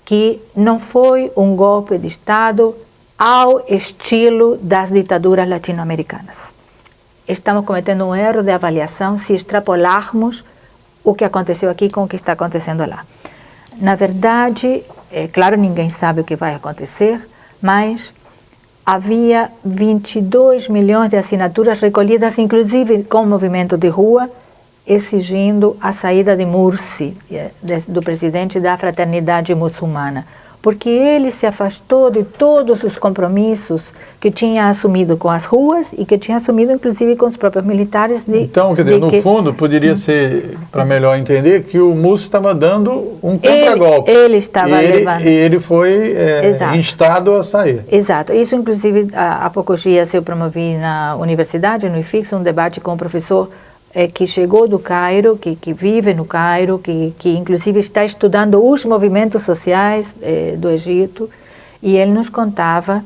que não foi um golpe de Estado ao estilo das ditaduras latino-americanas. Estamos cometendo um erro de avaliação se extrapolarmos o que aconteceu aqui com o que está acontecendo lá. Na verdade, é claro, ninguém sabe o que vai acontecer, mas havia 22 milhões de assinaturas recolhidas, inclusive com o movimento de rua, exigindo a saída de Mursi, do presidente da Fraternidade Muçulmana, porque ele se afastou de todos os compromissos que tinha assumido com as ruas e que tinha assumido inclusive com os próprios militares. Então, quer dizer, no fundo, poderia ser, para melhor entender, que o Mursi estava dando um contra-golpe. Ele estava levando. E ele foi instado a sair. Exato. Isso, inclusive, há poucos dias eu promovi na universidade, no IFIX, um debate com um professor que chegou do Cairo, que vive no Cairo, que inclusive está estudando os movimentos sociais do Egito, e ele nos contava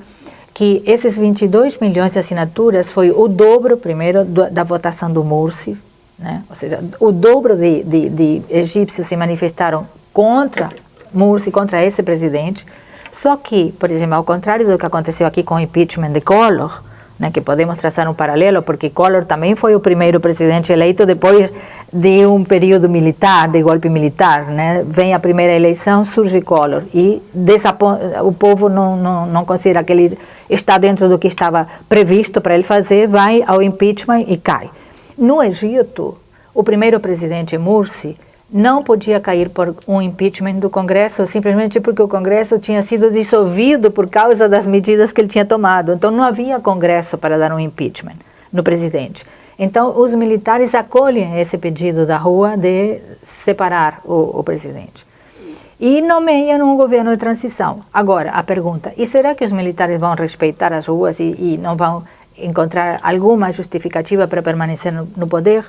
que esses 22 milhões de assinaturas foi o dobro, primeiro, da votação do Mursi, né? Ou seja, o dobro de egípcios se manifestaram contra Mursi, contra esse presidente, só que, por exemplo, ao contrário do que aconteceu aqui com o impeachment de Collor, né, que podemos traçar um paralelo, porque Collor também foi o primeiro presidente eleito depois de um período militar, de golpe militar, né? Vem a primeira eleição, surge Collor, e o povo não considera que ele está dentro do que estava previsto para ele fazer, vai ao impeachment e cai. No Egito, o primeiro presidente, Mursi, não podia cair por um impeachment do Congresso, simplesmente porque o Congresso tinha sido dissolvido por causa das medidas que ele tinha tomado. Então, não havia Congresso para dar um impeachment no presidente. Então, os militares acolhem esse pedido da rua de separar o presidente. E nomeiam um governo de transição. Agora, a pergunta, e será que os militares vão respeitar as ruas e não vão encontrar alguma justificativa para permanecer no poder?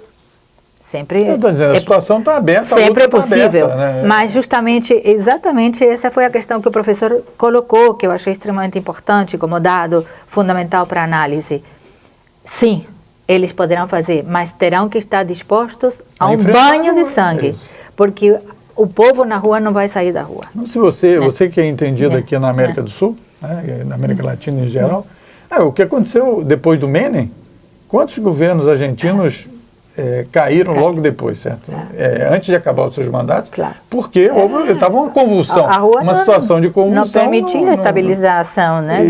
Sempre. Eu estou dizendo, a situação está aberta. Sempre é possível, aberta, né? Mas exatamente essa foi a questão que o professor colocou, que eu achei extremamente importante como dado fundamental para a análise. Sim, eles poderão fazer, mas terão que estar dispostos a um banho de sangue, porque o povo na rua não vai sair da rua. Se você que é entendido aqui na América do Sul, né, na América Latina em geral, o que aconteceu depois do Menem, quantos governos argentinos caíram logo depois, certo? Claro. Antes de acabar os seus mandatos, claro. Porque estava uma convulsão, uma situação de convulsão. Não permitia estabilização, né?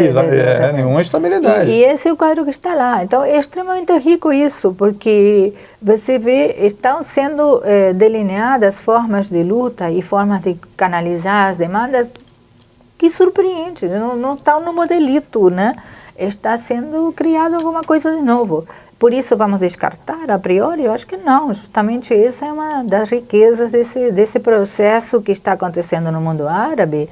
Nenhuma estabilidade. E esse é o quadro que está lá. Então, é extremamente rico isso, porque você vê, estão sendo delineadas formas de luta e formas de canalizar as demandas que surpreende, não estão no modelito, né? Está sendo criado alguma coisa de novo. Por isso vamos descartar a priori? Eu acho que não, justamente essa é uma das riquezas desse processo que está acontecendo no mundo árabe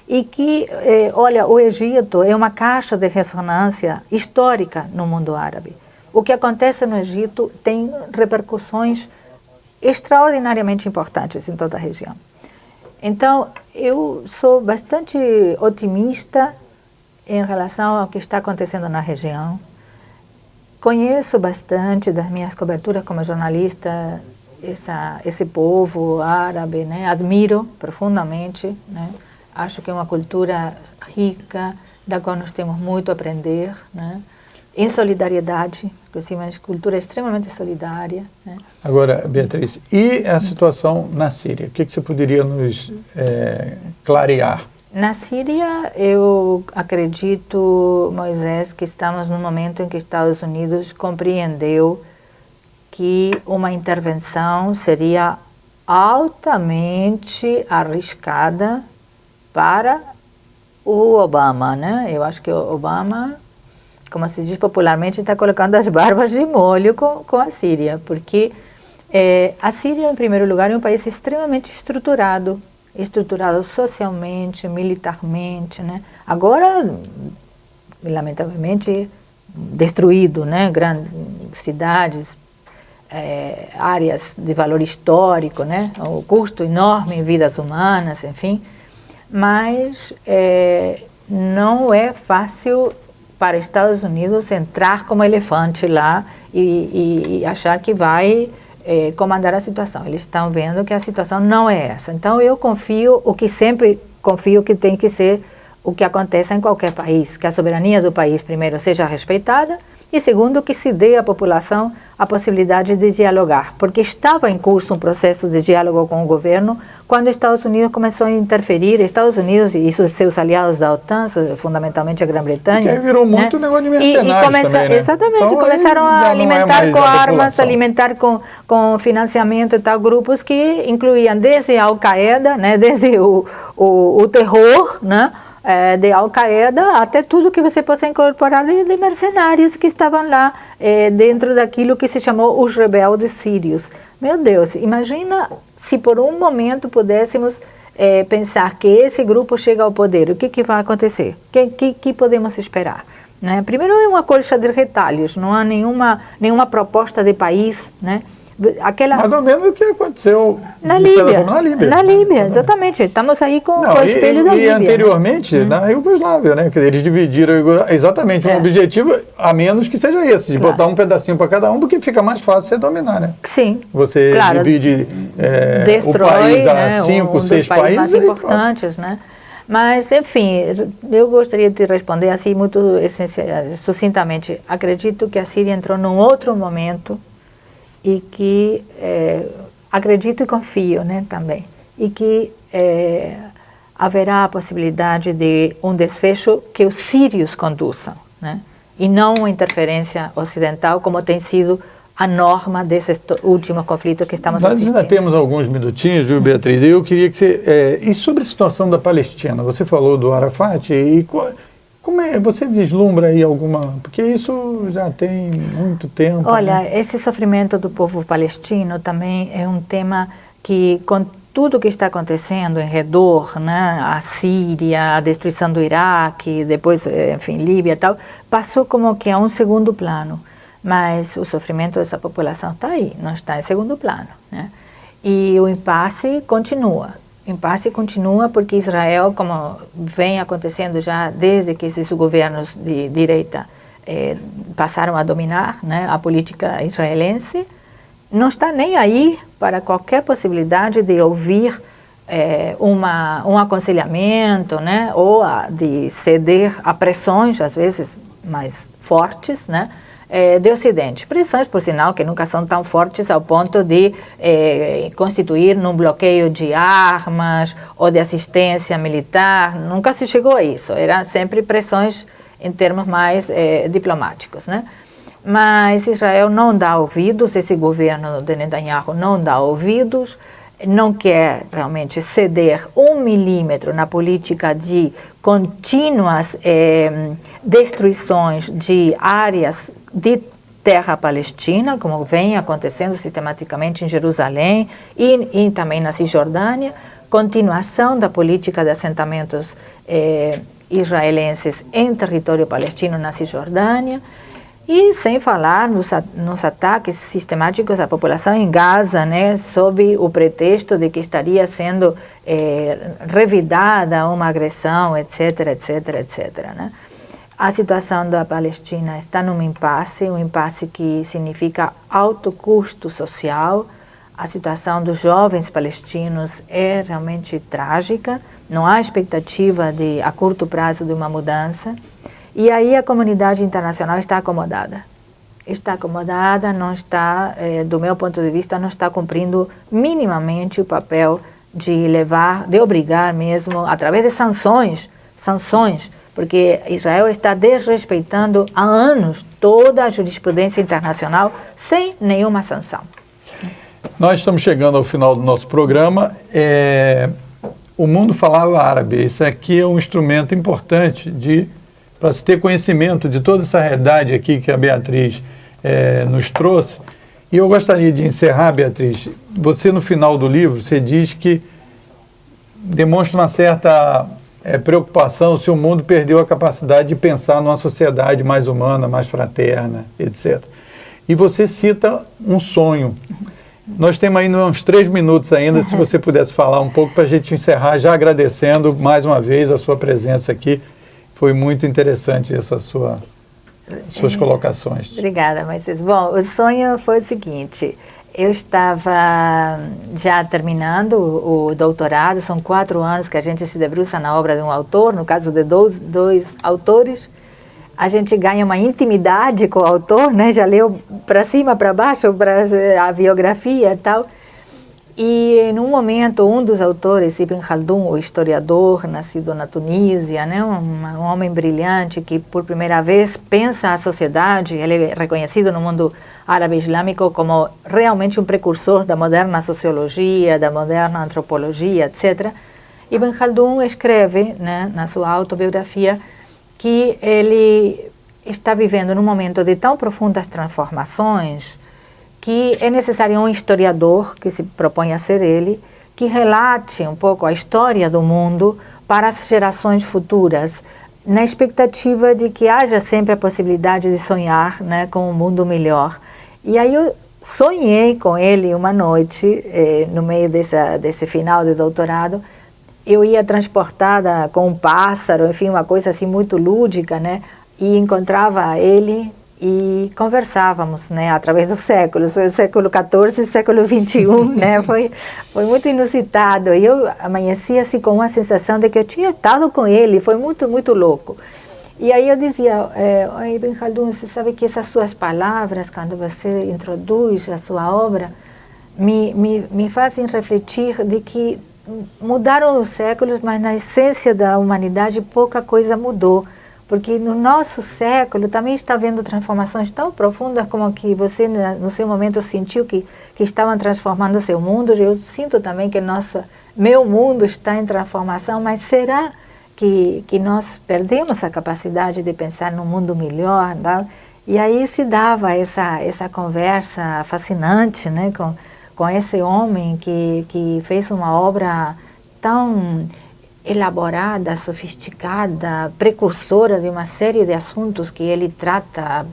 e que, olha, o Egito é uma caixa de ressonância histórica no mundo árabe. O que acontece no Egito tem repercussões extraordinariamente importantes em toda a região. Então, eu sou bastante otimista em relação ao que está acontecendo na região. Conheço bastante das minhas coberturas como jornalista esse povo árabe, né? Admiro profundamente, né? Acho que é uma cultura rica, da qual nós temos muito a aprender, né? Em solidariedade, inclusive uma cultura extremamente solidária, né? Agora, Beatriz, e a situação na Síria? O que você poderia nos clarear? Na Síria, eu acredito, Moisés, que estamos num momento em que Estados Unidos compreendeu que uma intervenção seria altamente arriscada para o Obama, né? Eu acho que o Obama, como se diz popularmente, está colocando as barbas de molho com a Síria, porque a Síria, em primeiro lugar, é um país extremamente estruturado socialmente, militarmente, né? Agora, lamentavelmente, destruído, né? Grandes cidades, áreas de valor histórico, né? O custo enorme em vidas humanas, enfim. Mas não é fácil para Estados Unidos entrar como elefante lá e achar que vai comandar a situação. Eles estão vendo que a situação não é essa. Então eu confio, o que sempre confio que tem que ser o que acontece em qualquer país, que a soberania do país, primeiro, seja respeitada e, segundo, que se dê à população a possibilidade de dialogar, porque estava em curso um processo de diálogo com o governo quando os Estados Unidos começou a interferir, Estados Unidos e seus aliados da OTAN, fundamentalmente a Grã-Bretanha. Que aí virou muito negócio de mercenários também, né? Exatamente, então, começaram a alimentar com armas, alimentar com financiamento e tal, grupos que incluíam desde a Al-Qaeda, né, desde o terror, né, de Al-Qaeda até tudo que você possa incorporar de mercenários que estavam lá dentro daquilo que se chamou os rebeldes sírios. Meu Deus, imagina se por um momento pudéssemos pensar que esse grupo chega ao poder, o que vai acontecer? O que podemos esperar? Né? Primeiro é uma colcha de retalhos, não há nenhuma proposta de país, né? Mais ou menos o que aconteceu na Líbia. Na Líbia, exatamente. Estamos aí com o espelho da Líbia. E anteriormente, na Iugoslávia, né? Que eles dividiram exatamente um objetivo, a menos que seja esse, de botar um pedacinho para cada um, porque fica mais fácil você dominar, né? Sim. Você divide destrói, o país a né, 5, 6 países. Mais importantes, né? Mas, enfim, eu gostaria de responder assim muito sucintamente. Acredito que a Síria entrou num outro momento e que acredito e confio, né, também, e que haverá a possibilidade de um desfecho que os sírios conduzam, né, e não uma interferência ocidental, como tem sido a norma desse último conflito que estamos assistindo. Nós ainda temos alguns minutinhos, viu, Beatriz? Eu queria que você... e sobre a situação da Palestina? Você falou do Arafat e... Como você vislumbra aí alguma... Porque isso já tem muito tempo. Olha, né? Esse sofrimento do povo palestino também é um tema que, com tudo que está acontecendo em redor, né, a Síria, a destruição do Iraque, depois, enfim, Líbia e tal, passou como que a um segundo plano. Mas o sofrimento dessa população está aí, não está em segundo plano, né? E o impasse continua. O impasse continua porque Israel, como vem acontecendo já desde que esses governos de direita passaram a dominar, né, a política israelense, não está nem aí para qualquer possibilidade de ouvir um aconselhamento, né, ou de ceder a pressões, às vezes mais fortes, né, de Ocidente. Pressões, por sinal, que nunca são tão fortes ao ponto de constituir num bloqueio de armas ou de assistência militar. Nunca se chegou a isso. Eram sempre pressões em termos mais diplomáticos, né? Mas Israel não dá ouvidos, esse governo de Netanyahu não dá ouvidos, não quer realmente ceder 1 milímetro na política de contínuas destruições de áreas de terra palestina, como vem acontecendo sistematicamente em Jerusalém e também na Cisjordânia, continuação da política de assentamentos israelenses em território palestino na Cisjordânia, e sem falar nos ataques sistemáticos à população em Gaza, né, sob o pretexto de que estaria sendo revidada uma agressão, etc, etc, etc, né? A situação da Palestina está num impasse, um impasse que significa alto custo social, A situação dos jovens palestinos é realmente trágica, não há expectativa a curto prazo de uma mudança, e aí a comunidade internacional está acomodada. Está acomodada, não está, do meu ponto de vista, não está cumprindo minimamente o papel de obrigar mesmo, através de sanções, porque Israel está desrespeitando há anos toda a jurisprudência internacional sem nenhuma sanção. Nós estamos chegando ao final do nosso programa. O mundo falava árabe. Isso aqui é um instrumento importante para se ter conhecimento de toda essa realidade aqui que a Beatriz nos trouxe. E eu gostaria de encerrar, Beatriz. Você, no final do livro, você diz que demonstra uma certa preocupação se o mundo perdeu a capacidade de pensar numa sociedade mais humana, mais fraterna, etc. E você cita um sonho. Nós temos ainda uns 3 minutos ainda, se você pudesse falar um pouco para a gente encerrar, já agradecendo mais uma vez a sua presença aqui. Foi muito interessante essas suas colocações. Obrigada, Moisés. Bom, o sonho foi o seguinte: eu estava já terminando o doutorado, são 4 anos que a gente se debruça na obra de um autor, no caso de dois autores. A gente ganha uma intimidade com o autor, né? Já leu para cima, para baixo, para a biografia e tal. E, num momento, um dos autores, Ibn Khaldun, o historiador, nascido na Tunísia, né? Um homem brilhante que, por primeira vez, pensa a sociedade. Ele é reconhecido no mundo árabe-islâmico como realmente um precursor da moderna sociologia, da moderna antropologia, etc. Ibn Khaldun escreve, né, na sua autobiografia, que ele está vivendo num momento de tão profundas transformações que é necessário um historiador, que se propõe a ser ele, que relate um pouco a história do mundo para as gerações futuras, na expectativa de que haja sempre a possibilidade de sonhar, né, com um mundo melhor. E aí eu sonhei com ele uma noite, no meio desse final de doutorado. Eu ia transportada com um pássaro, enfim, uma coisa assim muito lúdica, né? E encontrava ele e conversávamos, né? Através dos séculos, século XIV e século XXI, né? Foi muito inusitado. E eu amanheci assim com uma sensação de que eu tinha estado com ele, foi muito, muito louco. E aí eu dizia, Ibn Khaldun, você sabe que essas suas palavras, quando você introduz a sua obra, me fazem refletir de que mudaram os séculos, mas na essência da humanidade pouca coisa mudou, porque no nosso século também está havendo transformações tão profundas como que você no seu momento sentiu que estavam transformando o seu mundo. Eu sinto também que meu mundo está em transformação, mas será que nós perdemos a capacidade de pensar num mundo melhor? Não? E aí se dava essa conversa fascinante, né, com esse homem que fez uma obra tão elaborada, sofisticada, precursora de uma série de assuntos que ele trata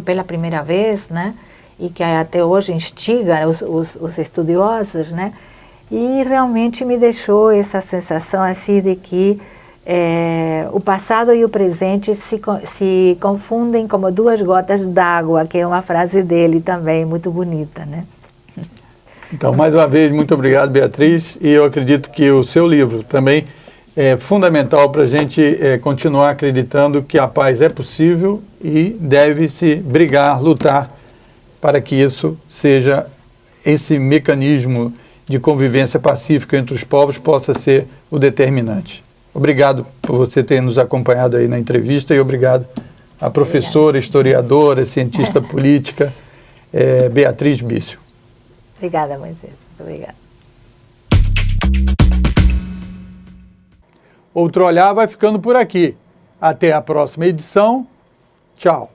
pela primeira vez, né? E que até hoje instiga os estudiosos, né? E realmente me deixou essa sensação assim de que o passado e o presente se confundem como 2 gotas d'água, que é uma frase dele também, muito bonita, né? Então, mais uma vez, muito obrigado, Beatriz, e eu acredito que o seu livro também é fundamental para a gente continuar acreditando que a paz é possível e deve-se brigar, lutar para que isso seja, esse mecanismo de convivência pacífica entre os povos possa ser o determinante. Obrigado por você ter nos acompanhado aí na entrevista e obrigado à professora, historiadora, cientista política, Beatriz Bício. Obrigada, Moisés. Muito obrigada. Outro Olhar vai ficando por aqui. Até a próxima edição. Tchau.